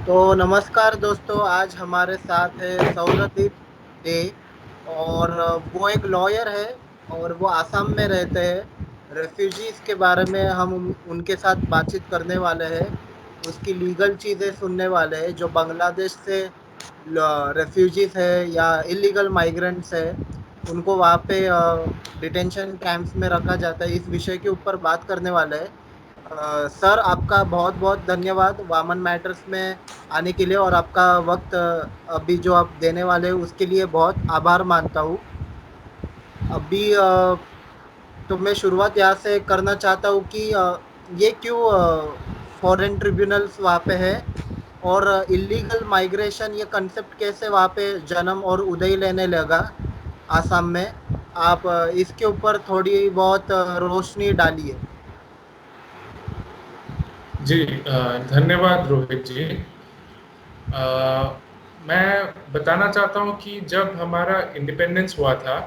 तो नमस्कार दोस्तों, आज हमारे साथ है सौरदीप डे। और वो एक लॉयर है और वो आसाम में रहते हैं। रेफ्यूजीज के बारे में हम उनके साथ बातचीत करने वाले हैं। उसकी लीगल चीज़ें सुनने वाले हैं, जो बांग्लादेश से रेफ्यूजीज है या इलीगल माइग्रेंट्स है, उनको वहाँ पे डिटेंशन कैंप्स में रखा जाता है। इस विषय के ऊपर बात करने वाले हैं। सर, आपका बहुत बहुत धन्यवाद वामन मैटर्स में आने के लिए, और आपका वक्त अभी जो आप देने वाले हैं उसके लिए बहुत आभार मानता हूँ। अभी तो मैं शुरुआत यहाँ से करना चाहता हूँ कि ये क्यों फॉरेन ट्रिब्यूनल्स वहाँ पे है, और इलीगल माइग्रेशन ये कंसेप्ट कैसे वहाँ पे जन्म और उदय लेने लगा आसाम में। आप इसके ऊपर थोड़ी बहुत रोशनी डालिए। जी, धन्यवाद रोहित जी। मैं बताना चाहता हूँ कि जब हमारा इंडिपेंडेंस हुआ था,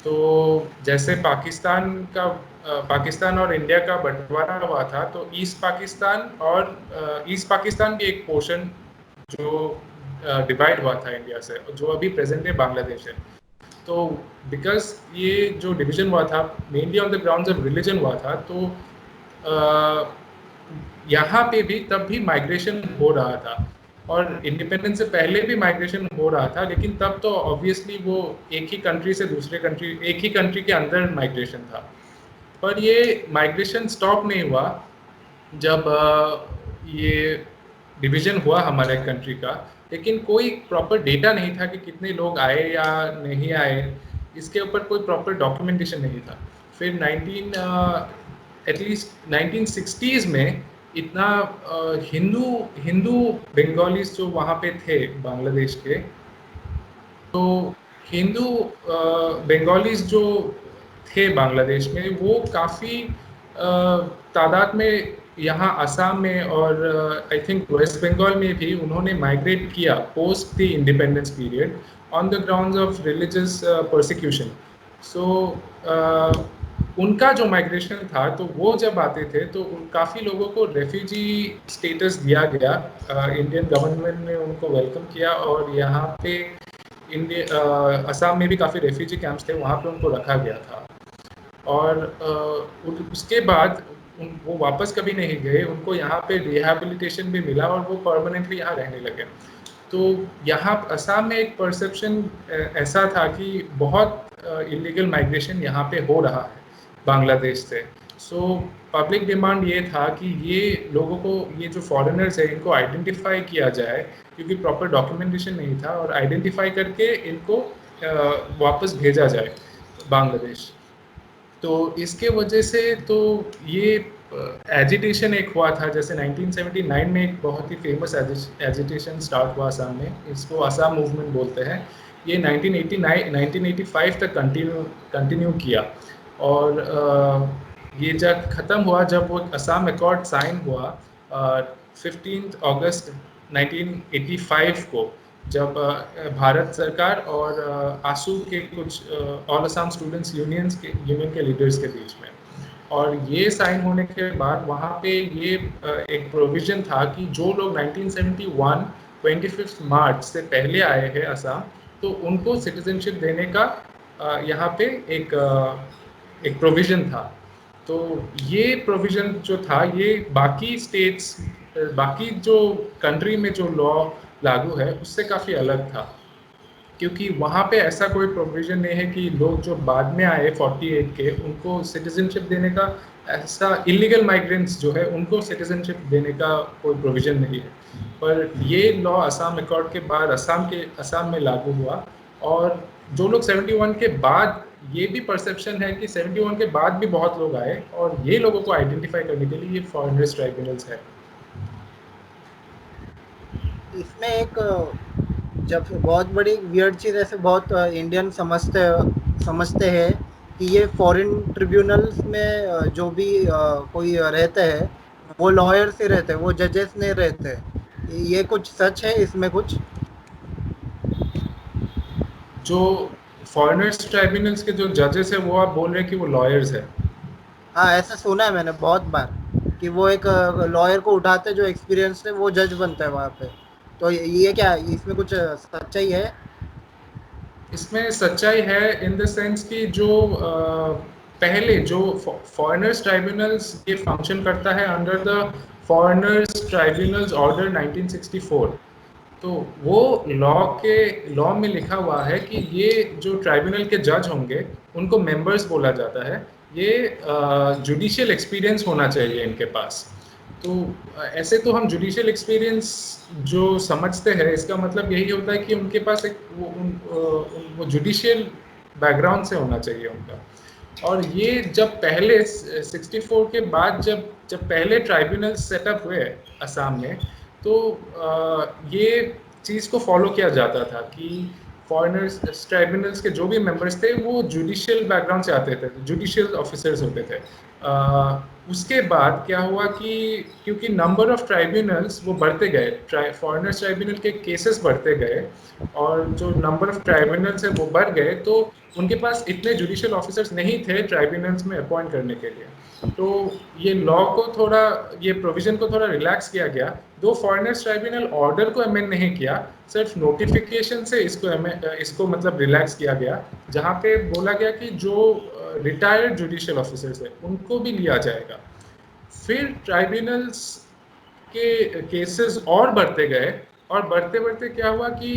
तो जैसे पाकिस्तान और इंडिया का बंटवारा हुआ था, तो ईस्ट पाकिस्तान भी एक पोर्शन जो डिवाइड हुआ था इंडिया से, जो अभी प्रेजेंट में बांग्लादेश है। तो बिकॉज ये जो डिवीजन हुआ था mainly on the grounds of religion हुआ था, तो यहाँ पे भी तब भी माइग्रेशन हो रहा था, और इंडिपेंडेंस से पहले भी माइग्रेशन हो रहा था, लेकिन तब तो ऑब्वियसली वो एक ही कंट्री से दूसरे कंट्री, एक ही कंट्री के अंदर माइग्रेशन था। पर ये माइग्रेशन स्टॉप नहीं हुआ जब ये डिवीजन हुआ हमारे कंट्री का। लेकिन कोई प्रॉपर डेटा नहीं था कि कितने लोग आए या नहीं आए, इसके ऊपर कोई प्रॉपर डॉक्यूमेंटेशन नहीं था। फिर 19 एटलीस्ट 1960s में इतना हिंदू हिंदू बंगालीज जो वहाँ पे थे बांग्लादेश के, तो हिंदू बंगालीज जो थे बांग्लादेश में, वो काफ़ी तादाद में यहाँ असम में और आई थिंक वेस्ट बंगाल में भी उन्होंने माइग्रेट किया post the independence period on the grounds of religious persecution. So उनका जो माइग्रेशन था, तो वो जब आते थे तो काफ़ी लोगों को रेफ्यूजी स्टेटस दिया गया। इंडियन गवर्नमेंट ने उनको वेलकम किया, और यहाँ पे असम में भी काफ़ी रेफ्यूजी कैंप्स थे, वहाँ पे उनको रखा गया था। और उसके बाद वो वापस कभी नहीं गए, उनको यहाँ पे रिहैबिलिटेशन भी मिला और वो परमानेंटली यहाँ रहने लगे। तो यहाँ असम में एक परसेप्शन ऐसा था कि बहुत इलीगल माइग्रेशन यहाँ पे हो रहा है बांग्लादेश से। सो पब्लिक डिमांड ये था कि ये लोगों को, ये जो फॉरेनर्स है, इनको आइडेंटिफाई किया जाए, क्योंकि प्रॉपर डॉक्यूमेंटेशन नहीं था, और आइडेंटिफाई करके इनको वापस भेजा जाए बांग्लादेश। तो इसके वजह से तो ये एजिटेशन एक हुआ था। जैसे 1979 में एक बहुत ही फेमस एजिटेशन स्टार्ट हुआ असम में, इसको असम मूवमेंट बोलते हैं। ये 1989 1985 तक कंटिन्यू किया, और ये जब ख़त्म हुआ, जब वो असम अकॉर्ड साइन हुआ 15 अगस्त 1985 को, जब भारत सरकार और आसू के कुछ ऑल असम स्टूडेंट्स यूनियन के लीडर्स के बीच में। और ये साइन होने के बाद वहाँ पे ये एक प्रोविज़न था कि जो लोग 1971 25 मार्च से पहले आए हैं असम, तो उनको सिटीजनशिप देने का यहाँ पे एक प्रोविज़न था। तो ये प्रोविज़न जो था, ये बाकी स्टेट्स, बाकी जो कंट्री में जो लॉ लागू है उससे काफ़ी अलग था, क्योंकि वहाँ पे ऐसा कोई प्रोविज़न नहीं है कि लोग जो बाद में आए 48 के, उनको सिटीजनशिप देने का, ऐसा इलीगल माइग्रेंट्स जो है उनको सिटीजनशिप देने का कोई प्रोविज़न नहीं है। पर ये लॉ असम अकॉर्ड के बाद असम में लागू हुआ। और जो लोग 71 के बाद, ये भी परसेप्शन है कि 71 के बाद भी बहुत लोग आए, और ये लोगों को आइडेंटिफाई करने के लिए ये फॉरेनर्स ट्राइब्यूनल्स है। इसमें एक जब बहुत बड़ी वियर्ड चीज़ ऐसे बहुत इंडियन समझते हैं कि ये फॉरेन ट्रिब्यूनल्स में जो भी कोई रहते हैं, वो लॉयर्स ही रहते हैं, वो जजेस नहीं रहते। ये कुछ सच है इसमें कुछ? जो फॉरेनर्स ट्राइब्यूनल्स के जो जजेस है, वो आप बोल रहे हैं कि वो लॉयर्स है? हाँ, ऐसा सुना है मैंने बहुत बार कि वो एक लॉयर को उठाते जो एक्सपीरियंस है, वो जज बनता है वहाँ पे। तो ये क्या इसमें कुछ सच्चाई है? इसमें सच्चाई है इन द सेंस कि जो पहले जो फॉरेनर्स ट्राइब्यूनल्स ये फंक्शन करता है under the foreigners tribunals order 1964। तो वो लॉ में लिखा हुआ है कि ये जो ट्राइब्यूनल के जज होंगे उनको मेंबर्स बोला जाता है। ये जुडिशियल एक्सपीरियंस होना चाहिए इनके पास। तो ऐसे तो हम जुडिशियल एक्सपीरियंस जो समझते हैं इसका मतलब यही होता है कि उनके पास एक वो जुडिशियल बैकग्राउंड से होना चाहिए उनका। और ये जब पहले 64 के बाद जब जब पहले ट्राइब्यूनल सेटअप हुए असम में, तो ये चीज़ को फॉलो किया जाता था कि फॉरेनर्स ट्राइब्यूनल्स के जो भी मेंबर्स थे वो जुडिशियल बैकग्राउंड से आते थे, जुडिशियल ऑफिसर्स होते थे। उसके बाद क्या हुआ कि क्योंकि नंबर ऑफ ट्राइब्यूनल्स वो बढ़ते गए, फॉरेनर्स ट्राइब्यूनल के केसेस बढ़ते गए और जो नंबर ऑफ ट्राइब्यूनल्स है वो बढ़ गए, तो उनके पास इतने जुडिशियल ऑफिसर्स नहीं थे ट्राइब्यूनल्स में अपॉइंट करने के लिए। तो ये लॉ को थोड़ा, ये प्रोविजन को थोड़ा रिलैक्स किया गया। दो फॉरेनर्स ट्राइब्यूनल ऑर्डर को अमेंड नहीं किया, सिर्फ नोटिफिकेशन से इसको मतलब रिलैक्स किया गया, जहाँ पे बोला गया कि जो रिटायर्ड जुडिशियल ऑफिसर्स है उनको भी लिया जाएगा। फिर ट्राइब्यूनल्स के केसेस और बढ़ते गए, और बढ़ते बढ़ते क्या हुआ कि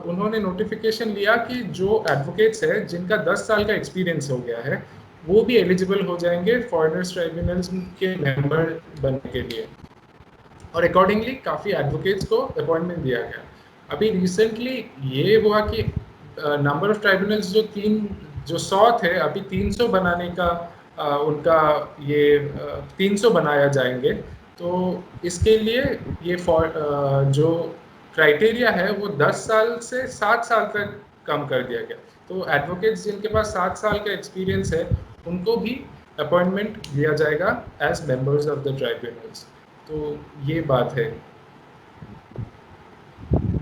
उन्होंने नोटिफिकेशन लिया कि जो एडवोकेट्स है जिनका 10 साल का एक्सपीरियंस हो गया है वो भी एलिजिबल हो जाएंगे फॉरेनर्स ट्राइब्यूनल्स के मेंबर बनने के लिए। और अकॉर्डिंगली काफ़ी एडवोकेट्स को अपॉइंटमेंट दिया गया। अभी रिसेंटली ये हुआ कि नंबर ऑफ ट्राइब्यूनल्स जो 100 थे अभी 300 बनाने का उनका ये 300 बनाया जाएंगे। तो इसके लिए ये जो क्राइटेरिया है वो 10 साल से 7 साल तक कम कर दिया गया। तो एडवोकेट्स जिनके पास 7 साल का एक्सपीरियंस है उनको भी अपॉइंटमेंट दिया जाएगा as members of the tribunals. तो ये बात है।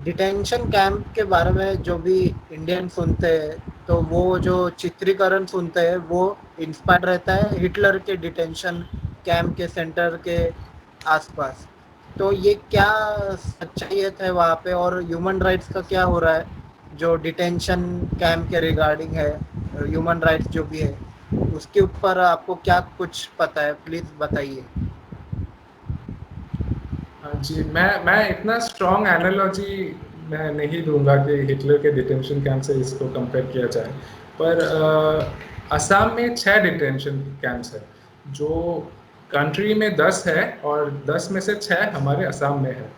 डिटेंशन कैंप के बारे में जो भी इंडियन सुनते हैं तो वो जो चित्रीकरण सुनते हैं वो इंस्पायर रहता है हिटलर के डिटेंशन कैंप के सेंटर के आसपास। तो ये क्या सच्चाई है वहाँ पे, और ह्यूमन राइट्स का क्या हो रहा है जो डिटेंशन कैंप के रिगार्डिंग है, ह्यूमन राइट्स जो भी है उसके ऊपर आपको क्या कुछ पता है, प्लीज़ बताइए। हाँ जी, मैं इतना स्ट्रॉन्ग एनालॉजी मैं नहीं दूंगा कि हिटलर के डिटेंशन कैंप से इसको कंपेयर किया जाए। पर असम में 6 डिटेंशन कैंप्स है, जो कंट्री में 10 है और 10 में से 6 हमारे असम में है।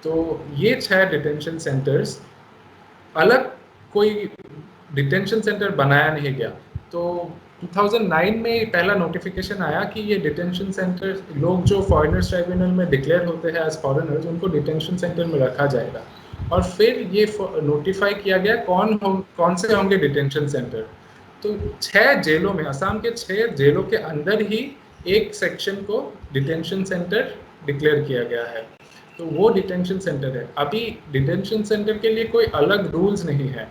तो ये 6 डिटेंशन सेंटर्स अलग कोई डिटेंशन सेंटर बनाया नहीं गया। तो 2009 में पहला नोटिफिकेशन आया कि ये डिटेंशन सेंटर, लोग जो फॉरेनर्स ट्राइब्यूनल में डिक्लेयर होते हैं एज फॉरेनर्स उनको डिटेंशन सेंटर में रखा जाएगा। और फिर ये नोटिफाई किया गया कौन से होंगे डिटेंशन सेंटर। तो 6 जेलों में, असम के 6 जेलों के अंदर ही एक सेक्शन को डिटेंशन सेंटर डिक्लेयर किया गया है। तो वो डिटेंशन सेंटर है। अभी डिटेंशन सेंटर के लिए कोई अलग रूल्स नहीं है।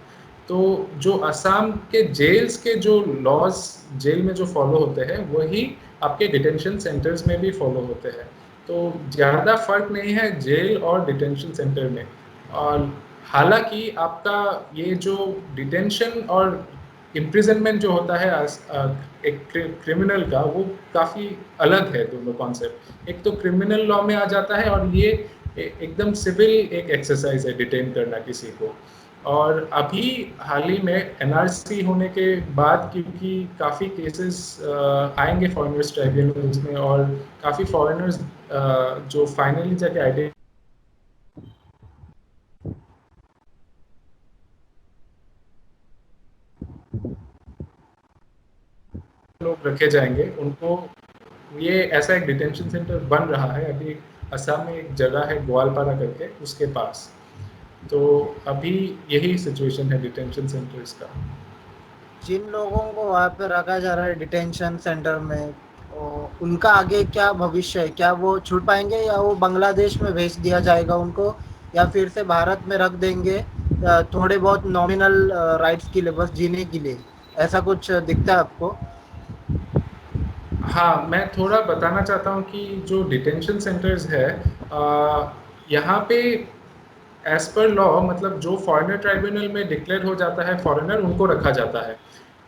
तो जो असम के जेल्स के जो लॉज जेल में जो फॉलो होते हैं वही आपके डिटेंशन सेंटर्स में भी फॉलो होते हैं। तो ज़्यादा फर्क नहीं है जेल और डिटेंशन सेंटर में। और हालांकि आपका ये जो डिटेंशन और इम्प्रिजनमेंट जो होता है एक क्रिमिनल का, वो काफ़ी अलग है दोनों कॉन्सेप्ट। एक तो क्रिमिनल लॉ में आ जाता है और ये एकदम सिविल एक एक्सरसाइज है डिटेन करना किसी को। और अभी हाल ही में एनआरसी होने के बाद, क्योंकि काफ़ी केसेस आएंगे फॉरेनर्स ट्राइब्यूनल्स में और काफ़ी फॉरेनर्स जो फाइनली जाके आइडेंटिटी लोग रखे जाएंगे उनको, ये ऐसा एक डिटेंशन सेंटर बन रहा है अभी असम में। एक जगह है ग्वालपारा करके, उसके पास। तो अभी यही सिचुएशन है डिटेंशन सेंटर्स का। जिन लोगों को वहाँ पे रखा जा रहा है डिटेंशन सेंटर में, उनका आगे क्या भविष्य है? क्या वो छूट पाएंगे या वो बांग्लादेश में भेज दिया जाएगा उनको, या फिर से भारत में रख देंगे थोड़े बहुत नॉमिनल राइट्स के लिए, बस जीने के लिए? ऐसा कुछ दिखता है आपको? हाँ, मैं थोड़ा बताना चाहता हूँ कि जो डिटेंशन सेंटर्स है यहाँ पे एज पर लॉ मतलब जो फॉरेनर ट्राइब्यूनल में डिक्लेयर हो जाता है फॉरेनर, उनको रखा जाता है।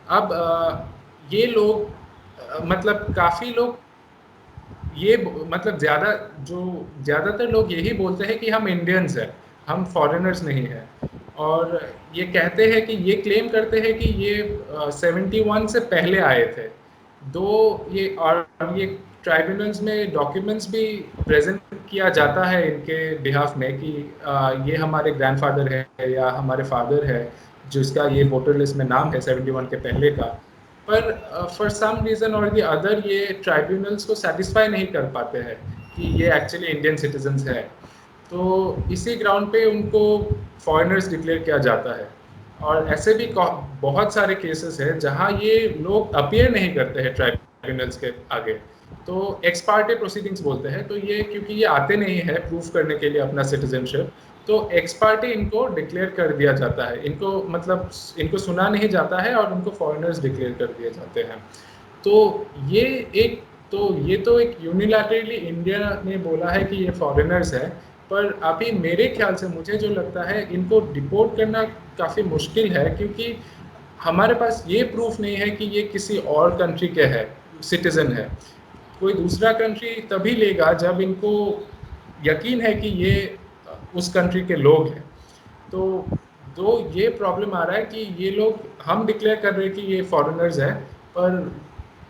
अब ये लोग मतलब काफ़ी लोग ये मतलब ज़्यादातर लोग यही बोलते हैं कि हम इंडियंस हैं, हम फॉरेनर्स नहीं हैं। और ये कहते हैं कि ये क्लेम करते हैं कि ये 71 से पहले आए थे। ये ट्राइब्यूनल्स में डॉक्यूमेंट्स भी प्रेजेंट किया जाता है इनके बिहाफ में कि ये हमारे ग्रैंडफादर है या हमारे फादर है जिसका ये वोटर लिस्ट में नाम है 71 के पहले का। पर फॉर सम रीज़न और द अदर ये ट्राइब्यूनल्स को सेटिस्फाई नहीं कर पाते हैं कि ये एक्चुअली इंडियन सिटीजन्स है। तो इसी ग्राउंड पे उनको फॉरेनर्स डिक्लेयर किया जाता है। और ऐसे भी बहुत सारे केसेस हैं जहां ये लोग अपीयर नहीं करते हैं ट्राइब्यूनल्स के आगे, तो एक्स पार्टे प्रोसीडिंग्स बोलते हैं। तो ये क्योंकि ये आते नहीं है प्रूफ करने के लिए अपना सिटीजनशिप, तो एक्स पार्टे इनको डिक्लेयर कर दिया जाता है, इनको मतलब इनको सुना नहीं जाता है और उनको फॉरेनर्स डिक्लेयर कर दिए जाते हैं। तो ये एक ये तो एक यूनिलैटरली इंडिया ने बोला है कि ये फॉरेनर्स है। पर अभी मेरे ख्याल से मुझे जो लगता है इनको डिपोर्ट करना काफ़ी मुश्किल है, क्योंकि हमारे पास ये प्रूफ नहीं है कि ये किसी और कंट्री के है सिटीज़न है। कोई दूसरा कंट्री तभी लेगा जब इनको यकीन है कि ये उस कंट्री के लोग हैं। तो ये प्रॉब्लम आ रहा है कि ये लोग हम डिक्लेयर कर रहे हैं कि ये फॉरेनर्स हैं, पर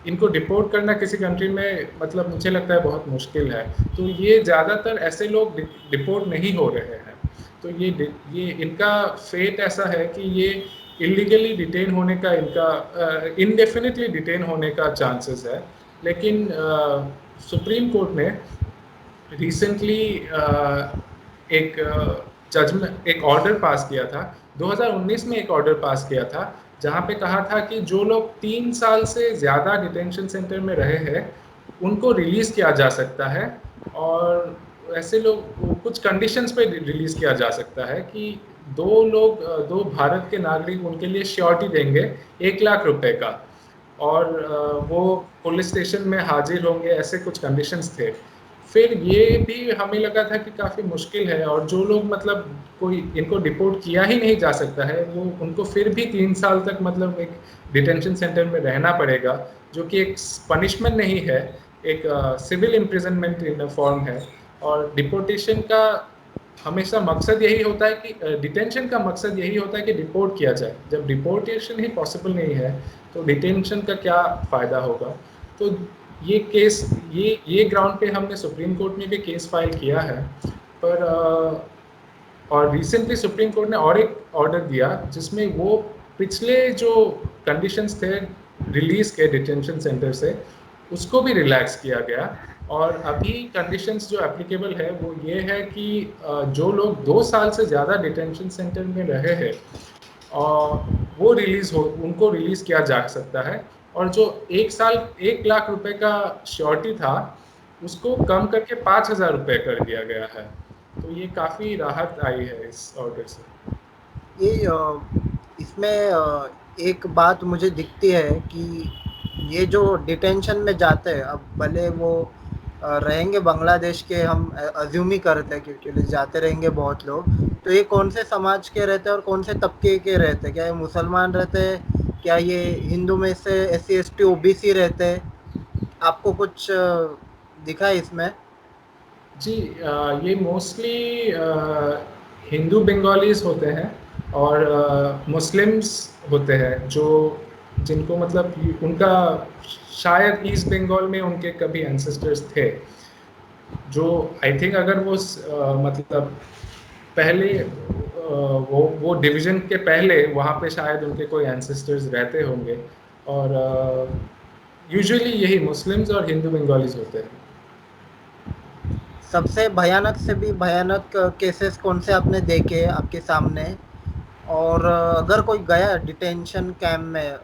इनको डिपोर्ट करना किसी कंट्री में मतलब मुझे लगता है बहुत मुश्किल है। तो ये ज़्यादातर ऐसे लोग डिपोर्ट नहीं हो रहे हैं। तो ये इनका फेट ऐसा है कि ये इलीगली डिटेन होने का, इनका इनडेफिनिटली डिटेन होने का चांसेस है। लेकिन सुप्रीम कोर्ट ने रिसेंटली एक जजमेंट, एक ऑर्डर पास किया था 2019 में, एक ऑर्डर पास किया था जहाँ पे कहा था कि जो लोग 3 साल से ज़्यादा डिटेंशन सेंटर में रहे हैं उनको रिलीज़ किया जा सकता है। और ऐसे लोग कुछ कंडीशंस पे रिलीज़ किया जा सकता है कि दो भारत के नागरिक उनके लिए श्योरिटी देंगे 1 लाख रुपए का, और वो पुलिस स्टेशन में हाजिर होंगे, ऐसे कुछ कंडीशंस थे। फिर ये भी हमें लगा था कि काफ़ी मुश्किल है, और जो लोग मतलब कोई इनको डिपोर्ट किया ही नहीं जा सकता है वो उनको फिर भी 3 साल तक मतलब एक डिटेंशन सेंटर में रहना पड़ेगा, जो कि एक पनिशमेंट नहीं है, एक सिविल इम्प्रिजनमेंट इन फॉर्म है। और डिपोर्टेशन का हमेशा मकसद यही होता है कि डिटेंशन का मकसद यही होता है कि डिपोर्ट किया जाए। जब डिपोर्टेशन ही पॉसिबल नहीं है तो डिटेंशन का क्या फ़ायदा होगा। तो ये केस ये ग्राउंड पे हमने सुप्रीम कोर्ट में भी केस फाइल किया है। पर और रिसेंटली सुप्रीम कोर्ट ने और एक ऑर्डर दिया जिसमें वो पिछले जो कंडीशंस थे रिलीज़ के डिटेंशन सेंटर से उसको भी रिलैक्स किया गया। और अभी कंडीशंस जो एप्लीकेबल है वो ये है कि जो लोग 2 साल से ज़्यादा डिटेंशन सेंटर में रहे हैं और वो उनको रिलीज़ किया जा सकता है। और जो 1 लाख रुपए का श्योरिटी था उसको कम करके 5,000 रुपये कर दिया गया है। तो ये काफ़ी राहत आई है इस ऑर्डर से। ये इसमें एक बात मुझे दिखती है कि ये जो डिटेंशन में जाते हैं, अब भले वो रहेंगे बांग्लादेश के, हम अज्यूम ही करते हैं क्योंकि जाते रहेंगे बहुत लोग। तो ये कौन से समाज के रहते हैं और कौन से तबके के रहते हैं? क्या ये मुसलमान रहते हैं? क्या ये हिंदू में से SC ST OBC रहते हैं? आपको कुछ दिखा है इसमें? जी, ये मोस्टली हिंदू बंगालीज होते हैं और मुस्लिम्स होते हैं जो जिनको मतलब उनका शायद ईस्ट बंगाल में उनके कभी एंसेस्टर्स थे, जो आई थिंक अगर वो मतलब पहले वो डिवीज़न के पहले वहाँ पे शायद उनके कोई एंसेस्टर्स रहते होंगे। और यूजुअली यही मुस्लिम्स और हिंदू बंगालीज होते हैं। सबसे भयानक से भी भयानक केसेस कौन से आपने देखे आपके सामने? और अगर कोई गया डिटेंशन कैंप में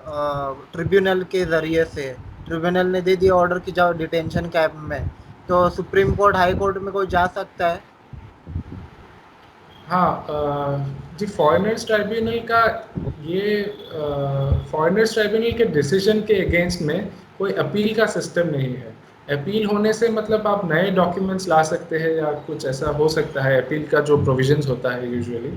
ट्रिब्यूनल के ज़रिए से, ट्रिब्यूनल ने दे दिया ऑर्डर कि जाओ डिटेंशन कैंप में, तो सुप्रीम कोर्ट, हाई कोर्ट में कोई जा सकता है? हाँ, जी, फॉरेनर्स ट्राइब्यूनल का ये फॉरेनर्स ट्राइब्यूनल के डिसीजन के अगेंस्ट में कोई अपील का सिस्टम नहीं है। अपील होने से मतलब आप नए डॉक्यूमेंट्स ला सकते हैं या कुछ ऐसा हो सकता है, अपील का जो प्रोविजंस होता है यूजुअली,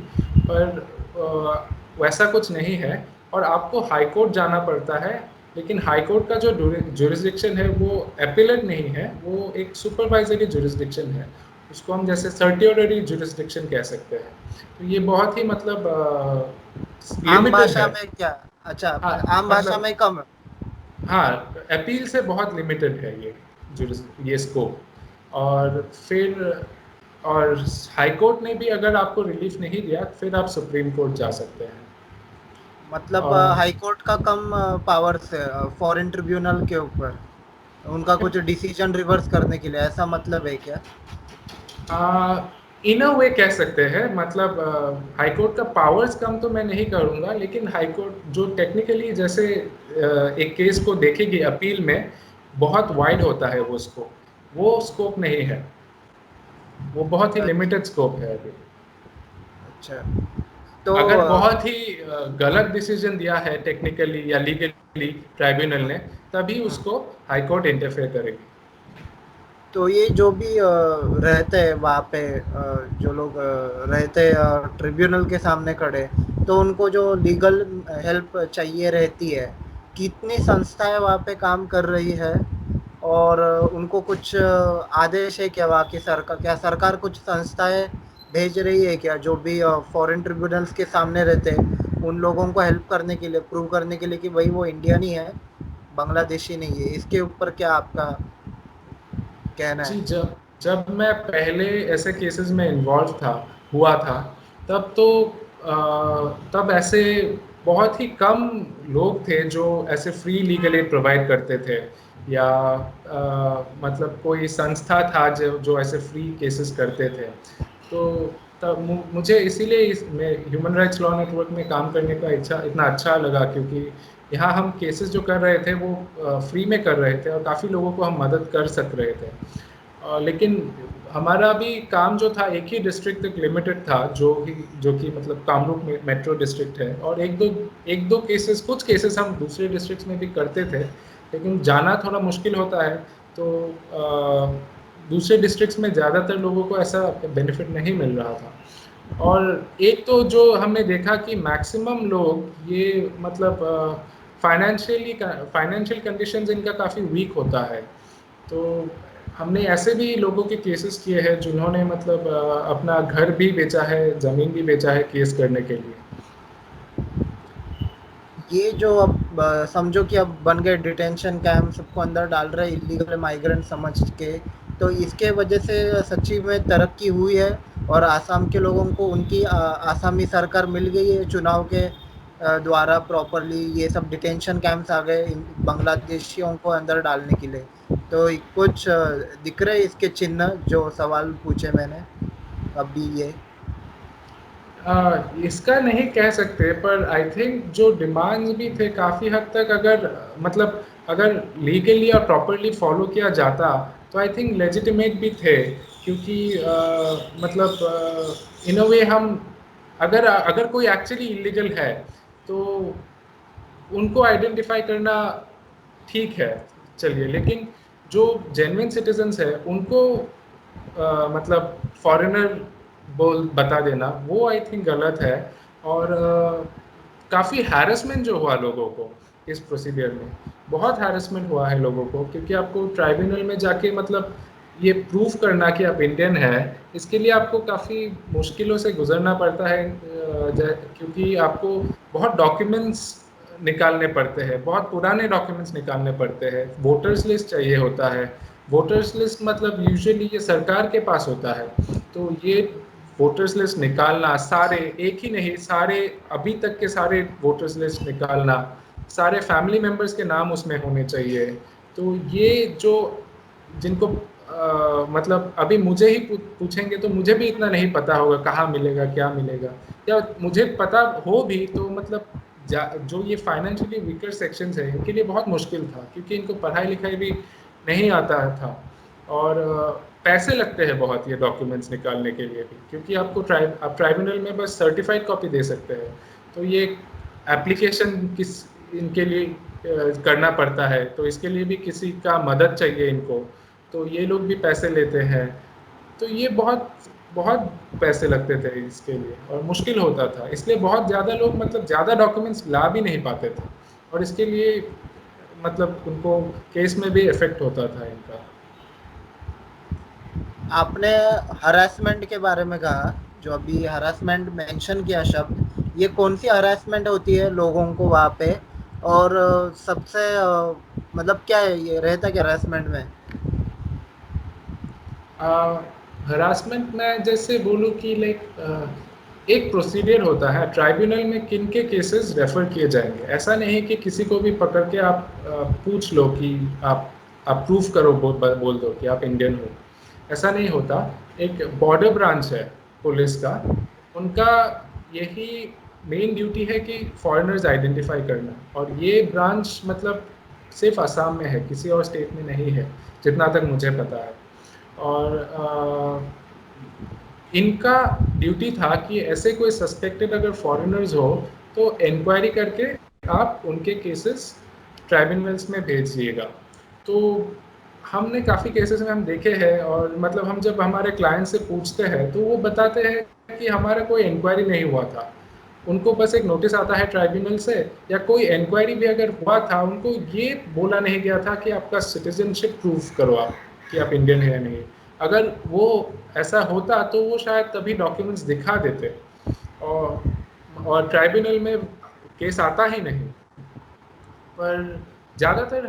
पर वैसा कुछ नहीं है। और आपको हाई कोर्ट जाना पड़ता है, लेकिन हाई कोर्ट का जो जुरिस्डिक्शन है वो एपिलेट नहीं है, वो एक सुपरवाइजरी जुरिस्डिक्शन है। उसको हम जैसे सर्टियोररी जुरिस्डिक्शन कह सकते हैं। तो ये बहुत ही मतलब आम लिमिटेड भाषा है। में क्या? अच्छा, हाँ, आम भाषा मतलब में कम है। हाँ, अपील से बहुत लिमिटेड है ये स्कोप। और फिर और हाई कोर्ट ने भी अगर आपको रिलीफ नहीं दिया, फिर आप सुप्रीम कोर्ट जा सकते हैं। मतलब और हाई कोर्ट का कम पावर्स है फॉरेन ट्रिब्यूनल के ऊपर, उनका कुछ डिसीजन रिवर्स करने के लिए, ऐसा मतलब है क्या? इन अ वे कह सकते हैं, मतलब हाई कोर्ट का पावर्स कम तो मैं नहीं करूँगा, लेकिन हाई कोर्ट जो टेक्निकली जैसे एक केस को देखेगी अपील में, बहुत वाइड होता है वो स्कोप नहीं है, वो बहुत ही अच्छा। लिमिटेड स्कोप है अभी। अच्छा, तो अगर बहुत ही गलत डिसीजन दिया है टेक्निकली या लीगली ट्राइब्यूनल ने, तभी उसको हाई कोर्ट इंटरफेयर करेगी। तो ये जो भी रहते हैं वहाँ पे, जो लोग रहते हैं ट्रिब्यूनल के सामने खड़े, तो उनको जो लीगल हेल्प चाहिए रहती है, कितनी संस्थाएं वहाँ पे काम कर रही है? और उनको कुछ आदेश है क्या वहाँ की सरकार? क्या सरकार कुछ संस्थाएं भेज रही है क्या, जो भी फॉरेन ट्रिब्यूनल्स के सामने रहते हैं उन लोगों को हेल्प करने के लिए, प्रूव करने के लिए कि भाई वो इंडियन ही है, बांग्लादेशी नहीं है? इसके ऊपर क्या आपका कहना जी, है? जब जब मैं पहले ऐसे केसेस में इन्वॉल्व हुआ था, तब तो तब ऐसे बहुत ही कम लोग थे जो ऐसे फ्री लीगल एड प्रोवाइड करते थे, या मतलब कोई संस्था था जो ऐसे फ्री केसेस करते थे। तो तब मुझे इसीलिए मैं ह्यूमन राइट्स लॉ नेटवर्क में काम करने का इतना अच्छा लगा, क्योंकि यहाँ हम केसेस जो कर रहे थे वो फ्री में कर रहे थे और काफ़ी लोगों को हम मदद कर सक रहे थे। लेकिन हमारा भी काम जो था एक ही डिस्ट्रिक्ट तक लिमिटेड था, जो कि मतलब कामरूप मेट्रो डिस्ट्रिक्ट है, और एक दो केसेस, कुछ केसेस हम दूसरे डिस्ट्रिक्ट्स में भी करते थे, लेकिन जाना थोड़ा मुश्किल होता है। तो दूसरे डिस्ट्रिक्ट्स में ज़्यादातर लोगों को ऐसा बेनिफिट नहीं मिल रहा था। और एक तो जो हमने देखा कि मैक्सिमम लोग ये मतलब फाइनेंशियल कंडीशंस इनका काफ़ी वीक होता है। तो हमने ऐसे भी लोगों के केसेस किए हैं जिन्होंने मतलब अपना घर भी बेचा है, ज़मीन भी बेचा है केस करने के लिए। ये जो अब समझो कि अब बन गए डिटेंशन कैंप, सबको अंदर डाल रहे इलीगल माइग्रेंट समझ के, तो इसके वजह से सच्ची में तरक्की हुई है और आसाम के लोगों को उनकी आसामी सरकार मिल गई है चुनाव के द्वारा प्रॉपरली, ये सब डिटेंशन कैंप्स आ गए बांग्लादेशियों को अंदर डालने के लिए। तो कुछ दिख रहे इसके चिन्ह जो सवाल पूछे मैंने अभी ये? इसका नहीं कह सकते, पर आई थिंक जो डिमांड्स भी थे काफ़ी हद तक, अगर मतलब अगर लीगली और प्रॉपरली फॉलो किया जाता, तो आई थिंक लेजिटिमेट भी थे। क्योंकि मतलब इन अ वे हम, अगर अगर कोई एक्चुअली इलीगल है, तो उनको आइडेंटिफाई करना ठीक है, चलिए, लेकिन जो जेन्युइन सिटीजन्स है उनको मतलब फॉरेनर बता देना, वो आई थिंक गलत है। और काफ़ी हैरेसमेंट जो हुआ लोगों को इस प्रोसीजर में, बहुत हैरेसमेंट हुआ है लोगों को, क्योंकि आपको ट्राइब्यूनल में जाके मतलब ये प्रूफ करना कि आप इंडियन है, इसके लिए आपको काफ़ी मुश्किलों से गुजरना पड़ता है, क्योंकि आपको बहुत डॉक्यूमेंट्स निकालने पड़ते हैं, बहुत पुराने डॉक्यूमेंट्स निकालने पड़ते हैं, वोटर्स लिस्ट चाहिए होता है। वोटर्स लिस्ट मतलब यूजुअली ये सरकार के पास होता है, तो ये वोटर्स लिस्ट निकालना, सारे एक ही नहीं, सारे अभी तक के सारे वोटर्स लिस्ट निकालना, सारे फैमिली मेम्बर्स के नाम उसमें होने चाहिए। तो ये जो जिनको मतलब अभी मुझे ही पूछेंगे तो मुझे भी इतना नहीं पता होगा कहाँ मिलेगा, क्या मिलेगा, या मुझे पता हो भी तो मतलब जो ये फाइनेंशियली वीकर सेक्शंस है इनके लिए बहुत मुश्किल था, क्योंकि इनको पढ़ाई लिखाई भी नहीं आता था। और पैसे लगते हैं बहुत ये डॉक्यूमेंट्स निकालने के लिए भी, क्योंकि आप ट्राइब्यूनल में बस सर्टिफाइड कॉपी दे सकते हैं। तो ये एप्लीकेशन इनके लिए करना पड़ता है, तो इसके लिए भी किसी का मदद चाहिए इनको। तो ये लोग भी पैसे लेते हैं। तो ये बहुत बहुत पैसे लगते थे इसके लिए और मुश्किल होता था, इसलिए बहुत ज़्यादा लोग मतलब ज़्यादा डॉक्यूमेंट्स ला भी नहीं पाते थे और इसके लिए मतलब उनको केस में भी इफेक्ट होता था इनका। आपने हरासमेंट के बारे में कहा, जो अभी हरासमेंट मेंशन किया शब्द, ये कौन सी हरासमेंट होती है लोगों को वहाँ पे? और सबसे मतलब क्या है, ये रहता क्या हरासमेंट में? हरासमेंट में जैसे बोलूँ कि लाइक एक प्रोसीडियर होता है ट्राइब्यूनल में किन के केसेस रेफर किए जाएंगे। ऐसा नहीं कि किसी को भी पकड़ के आप पूछ लो कि आप प्रूफ करो, बोल दो कि आप इंडियन हो। ऐसा नहीं होता। एक बॉर्डर ब्रांच है पुलिस का, उनका यही मेन ड्यूटी है कि फॉरेनर्स आइडेंटिफाई करना, और ये ब्रांच मतलब सिर्फ असम में है, किसी और स्टेट में नहीं है जितना तक मुझे पता है। और इनका ड्यूटी था कि ऐसे कोई सस्पेक्टेड अगर फॉरेनर्स हो तो इंक्वायरी करके आप उनके केसेस ट्राइब्यूनल्स में भेज दिएगा। तो हमने काफ़ी केसेस में हम देखे हैं, और मतलब हम जब हमारे क्लाइंट से पूछते हैं तो वो बताते हैं कि हमारा कोई इंक्वायरी नहीं हुआ था, उनको बस एक नोटिस आता है ट्राइब्यूनल से, या कोई इंक्वायरी भी अगर हुआ था उनको ये बोला नहीं गया था कि आपका सिटीजनशिप प्रूफ करो आप कि आप इंडियन है या नहीं। अगर वो ऐसा होता तो वो शायद तभी डॉक्यूमेंट्स दिखा देते, और ट्राइब्यूनल में केस आता ही नहीं। पर ज़्यादातर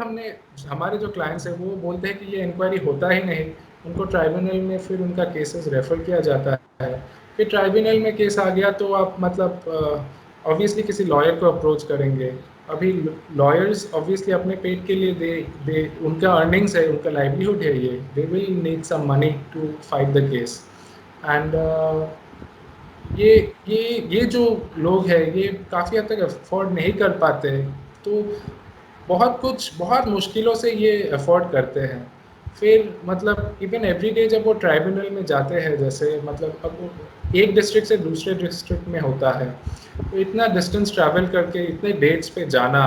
हमारे जो क्लाइंट्स हैं वो बोलते हैं कि ये इंक्वायरी होता ही नहीं, उनको ट्राइब्यूनल में फिर उनका केसेस रेफर किया जाता है। फिर ट्राइब्यूनल में केस आ गया तो आप मतलब ऑब्वियसली किसी लॉयर को अप्रोच करेंगे। अभी लॉयर्स ऑब्वियसली अपने पेट के लिए दे उनका अर्निंग्स है, उनका लाइवलीहुड है, ये they will need some money to fight the case. And ये ये जो लोग हैं ये काफ़ी हद तक अफोर्ड नहीं कर पाते, तो बहुत मुश्किलों से ये अफोर्ड करते हैं। फिर मतलब इवन एवरीडे जब वो ट्राइब्यूनल में जाते हैं, जैसे मतलब अब वो एक डिस्ट्रिक्ट से दूसरे डिस्ट्रिक्ट में होता है, तो इतना डिस्टेंस ट्रैवल करके इतने डेट्स पे जाना,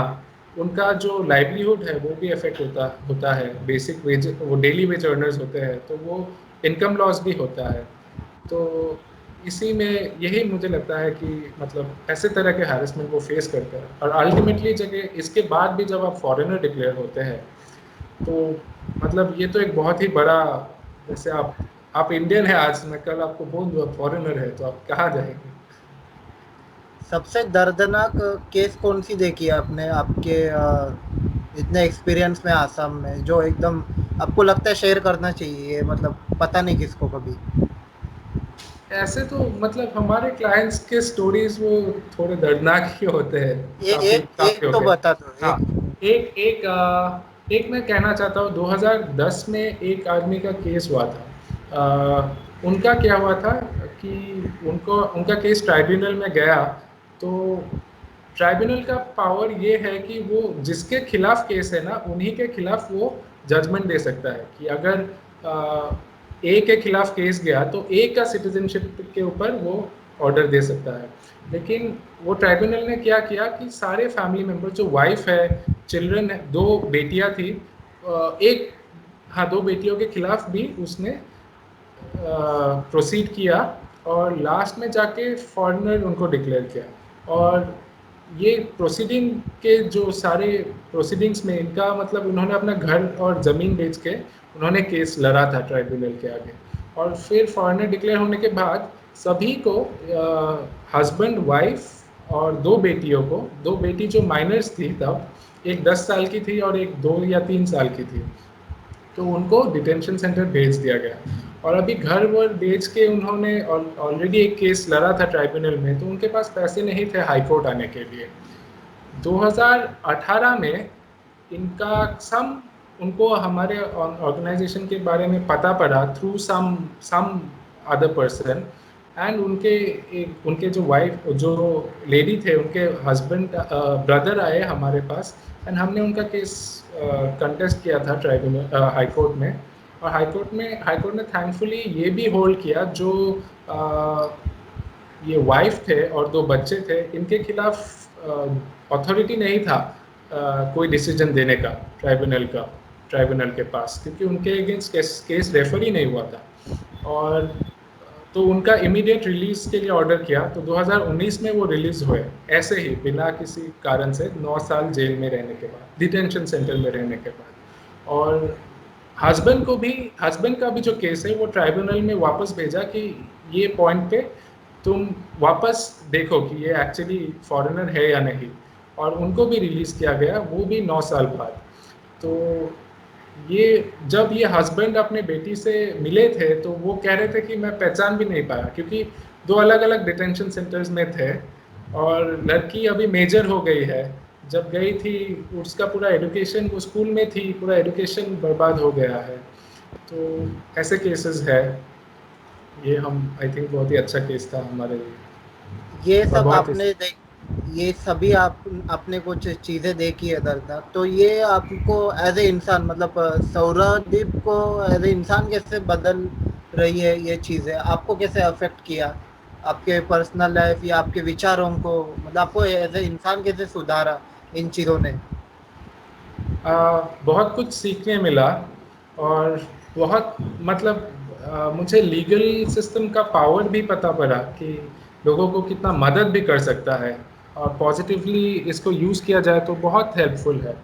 उनका जो लाइवलीहुड है वो भी अफेक्ट होता है। बेसिक वेज, वो डेली वेज अर्नर्स होते हैं, तो वो इनकम लॉस भी होता है। तो इसी में यही मुझे लगता है कि मतलब ऐसे तरह के हैरेसमेंट वो फेस करते हैं, और अल्टीमेटली जगह इसके बाद भी जब आप फॉरेनर डिक्लेयर होते हैं तो मतलब ये तो एक बहुत ही बड़ा, जैसे आप इंडियन है आज, मैं कल आपको बोल दूँ आप फॉरेनर है तो आप कहाँ जाएंगे। सबसे दर्दनाक केस कौन सी देखी है आपने आपके इतने एक्सपीरियंस में आसाम में, जो एकदम आपको लगता है शेयर करना चाहिए, मतलब पता नहीं किसको कभी? ऐसे तो मतलब हमारे क्लाइंट्स के स्टोरीज वो थोड़े दर्दनाक ही होते हैं, ये काफ़ी एक काफ़ी एक हो तो गए। बता दो, हाँ, एक। एक एक एक मैं कहना चाहता हूँ, 2010 में एक आदमी का केस हुआ था। उनका क्या हुआ था कि उनका केस ट्राइब्यूनल में गया, तो ट्राइब्यूनल का पावर ये है कि वो जिसके खिलाफ केस है ना उन्हीं के खिलाफ वो जजमेंट दे सकता है, कि अगर ए के खिलाफ केस गया तो ए का सिटीजनशिप के ऊपर वो ऑर्डर दे सकता है। लेकिन वो ट्राइब्यूनल ने क्या किया कि सारे फैमिली मेम्बर, जो वाइफ है, चिल्ड्रन है, दो बेटियां थी, एक, हाँ, दो बेटियों के खिलाफ भी उसने प्रोसीड किया, और लास्ट में जाके फॉरेनर उनको डिक्लेयर किया। और ये प्रोसीडिंग के जो सारे प्रोसीडिंग्स में इनका मतलब उन्होंने अपना घर और ज़मीन बेच के उन्होंने केस लड़ा था ट्राइब्यूनल के आगे। और फिर फॉरेनर डिक्लेयर होने के बाद सभी को, हस्बैंड, वाइफ और दो बेटियों को, दो बेटी जो माइनर्स थी तब, एक 10 साल की थी और एक 2 या 3 साल की थी, तो उनको डिटेंशन सेंटर भेज दिया गया। और अभी घर वर बेच के उन्होंने ऑलरेडी एक केस लड़ा था ट्राइब्यूनल में, तो उनके पास पैसे नहीं थे हाई कोर्ट आने के लिए। 2018 में इनका सम उनको हमारे ऑर्गेनाइजेशन के बारे में पता पड़ा through some other person, and उनके जो वाइफ, जो लेडी थे, उनके हस्बैंड, ब्रदर आए हमारे पास, एंड हमने उनका केस कंटेस्ट किया था ट्राइब्यूनल, हाई कोर्ट में। और हाई कोर्ट ने थैंकफुली ये भी होल्ड किया, जो ये वाइफ थे और दो बच्चे थे, इनके खिलाफ अथॉरिटी नहीं था कोई डिसीजन देने का ट्राइब्यूनल का। ट्राइब्यूनल के पास, क्योंकि उनके अगेंस्ट केस रेफर ही नहीं हुआ था। और तो उनका इमीडिएट रिलीज़ के लिए ऑर्डर किया, तो 2019 में वो रिलीज़ हुए, ऐसे ही बिना किसी कारण से 9 साल जेल में रहने के बाद, डिटेंशन सेंटर में रहने के बाद। और हस्बैंड का भी जो केस है वो ट्राइब्यूनल में वापस भेजा कि ये पॉइंट पे तुम वापस देखो कि ये एक्चुअली फॉरेनर है या नहीं, और उनको भी रिलीज़ किया गया, वो भी 9 साल बाद। तो ये जब ये हस्बैंड अपने बेटी से मिले थे तो वो कह रहे थे कि मैं पहचान भी नहीं पाया, क्योंकि 2 अलग-अलग डिटेंशन सेंटर्स में थे, और लड़की अभी मेजर हो गई है। जब गई थी उसका पूरा एजुकेशन, वो स्कूल में थी, पूरा एजुकेशन बर्बाद हो गया है। तो ऐसे केसेस है। ये हम आई थिंक बहुत ही अच्छा केस था हमारे लिए, ये और सब बहुत ही आपने देख ये सभी आप आपने कुछ चीज़ें देखी है दर्दनाक, तो ये आपको एज़ ए इंसान मतलब सौरदीप को एज़ ए इंसान कैसे बदल रही है ये चीज़ें? आपको कैसे अफ़ेक्ट किया? आपके पर्सनल लाइफ़ या आपके विचारों को मतलब आपको एज़ ए इंसान कैसे सुधारा इन चीज़ों ने? बहुत कुछ सीखने मिला, और बहुत मतलब मुझे लीगल सिस्टम का पावर भी पता पड़ा कि लोगों को कितना मदद भी कर सकता है, और पॉजिटिवली इसको यूज़ किया जाए तो बहुत हेल्पफुल है।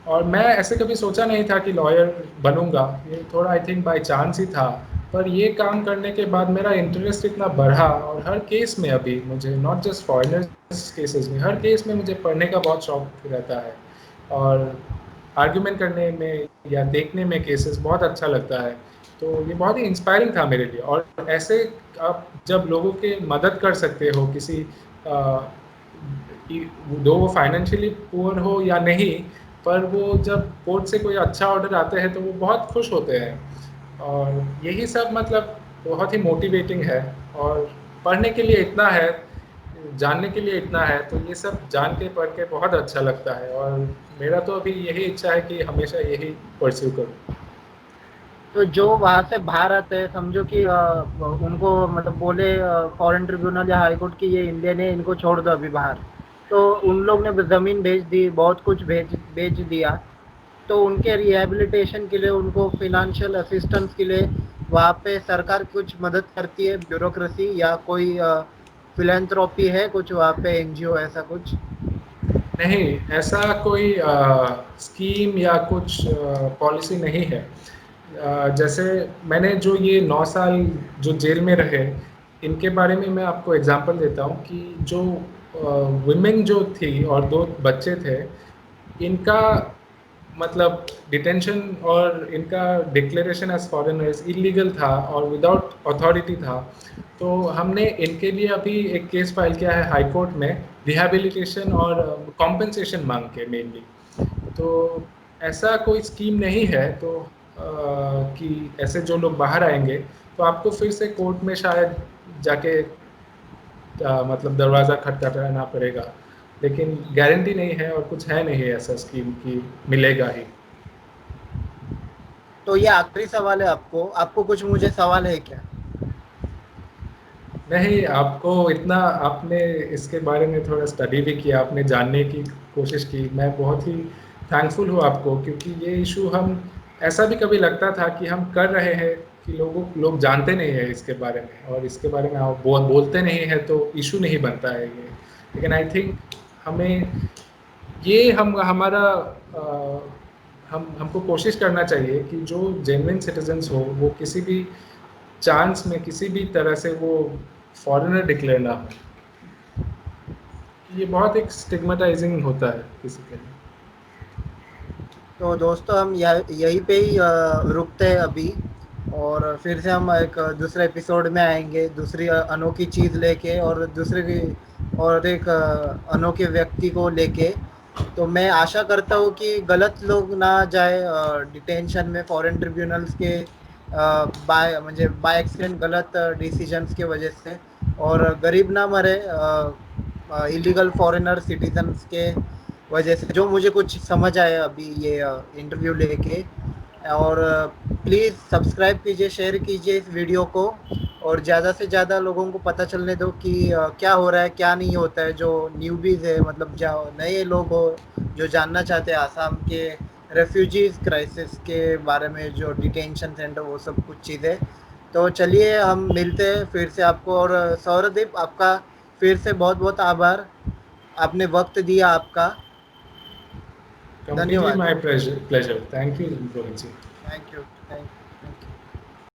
और मैं ऐसे कभी सोचा नहीं था कि लॉयर बनूंगा, ये थोड़ा आई थिंक बाय चांस ही था। पर ये काम करने के बाद मेरा इंटरेस्ट इतना बढ़ा, और हर केस में अभी मुझे, नॉट जस्ट फॉरेनर्स केसेस में, हर केस में मुझे पढ़ने का बहुत शौक रहता है, और आर्ग्यूमेंट करने में या देखने में केसेस बहुत अच्छा लगता है। तो ये बहुत ही इंस्पायरिंग था मेरे लिए। और ऐसे आप जब लोगों के मदद कर सकते हो, किसी दो वो फाइनेंशियली पुअर हो या नहीं, पर वो जब कोर्ट से कोई अच्छा ऑर्डर आते हैं तो वो बहुत खुश होते हैं। और यही सब मतलब बहुत ही मोटिवेटिंग है, और पढ़ने के लिए इतना है, जानने के लिए इतना है, तो ये सब जान के पढ़ के बहुत अच्छा लगता है। और मेरा तो अभी यही इच्छा है कि हमेशा यही परस्यू करूँ। तो जो वहाँ से बाहर आते हैं समझो कि उनको मतलब बोले फॉरेन ट्रिब्यूनल या हाई कोर्ट की ये इंडियन है, इनको छोड़ दो अभी बाहर, तो उन लोग ने ज़मीन भेज दी, बहुत कुछ भेज दिया, तो उनके रिहैबिलिटेशन के लिए उनको फाइनेंशियल असिस्टेंस के लिए वहाँ पे सरकार कुछ मदद करती है, ब्यूरोक्रेसी या कोई फिलैंथ्रोपी है कुछ वहाँ पे, एनजीओ ऐसा कुछ? नहीं, ऐसा कोई स्कीम या कुछ पॉलिसी नहीं है। जैसे मैंने जो ये 9 साल जो जेल में रहे, इनके बारे में मैं आपको एग्जांपल देता हूँ कि जो वुमेन जो थी और 2 बच्चे थे, इनका मतलब डिटेंशन और इनका डिक्लेरेशन एज फॉरेनर्स इलीगल था और विदाउट अथॉरिटी था। तो हमने इनके लिए अभी एक केस फाइल किया है हाई कोर्ट में, रिहैबिलिटेशन और कॉम्पेंसेशन मांग के मेनली। तो ऐसा कोई स्कीम नहीं है, तो कि ऐसे जो लोग बाहर आएंगे तो आपको फिर से कोर्ट में शायद जाके मतलब दरवाज़ा खटखटाना पड़ेगा, लेकिन गारंटी नहीं है, और कुछ है नहीं ऐसा स्कीम कि मिलेगा ही। तो ये आखिरी सवाल है आपको, आपको कुछ मुझे सवाल है क्या? नहीं, आपको इतना, आपने इसके बारे में थोड़ा स्टडी भी किया, आपने जानने की कोशिश की, मैं बहुत ही थैंकफुल हूँ आपको, क्योंकि ये इशू हम, ऐसा भी कभी लगता था कि हम कर रहे हैं कि लोग जानते नहीं है इसके बारे में, और इसके बारे में आप बोलते नहीं है तो इशू नहीं बनता है ये। लेकिन आई थिंक हमें ये हम हमारा हमको कोशिश करना चाहिए कि जो जेन्युइन सिटीजन्स हो वो किसी भी चांस में, किसी भी तरह से वो फॉरेनर डिक्लेयर ना हो। ये बहुत एक स्टिग्मेटाइजिंग होता है किसी के लिए। तो दोस्तों हम यहीं पे ही रुकते हैं अभी, और फिर से हम एक दूसरे एपिसोड में आएंगे दूसरी अनोखी चीज़ लेके, और दूसरे की और एक अनोखे व्यक्ति को लेके। तो मैं आशा करता हूँ कि गलत लोग ना जाए डिटेंशन में फॉरेन ट्रिब्यूनल्स के बाय म्हणजे बाय एक्सीडेंट गलत डिसीजंस के वजह से, और गरीब ना मरे इलीगल फॉरेनर सिटीजन्स के वजह से, जो मुझे कुछ समझ आया अभी ये इंटरव्यू लेके। और प्लीज़ सब्सक्राइब कीजिए, शेयर कीजिए इस वीडियो को, और ज़्यादा से ज़्यादा लोगों को पता चलने दो कि क्या हो रहा है क्या नहीं होता है। जो न्यूबीज़ है मतलब जो नए लोग हो जो जानना चाहते हैं आसाम के रेफ्यूजीज क्राइसिस के बारे में, जो डिटेंशन सेंटर, वो सब कुछ चीज़ें। तो चलिए हम मिलते हैं फिर से आपको। और सौरदीप, आपका फिर से बहुत बहुत आभार, आपने वक्त दिया आपका। कंप्लीटली धन्यवाद। My pleasure. Thank you Rohit ji. Thank you. Thank you.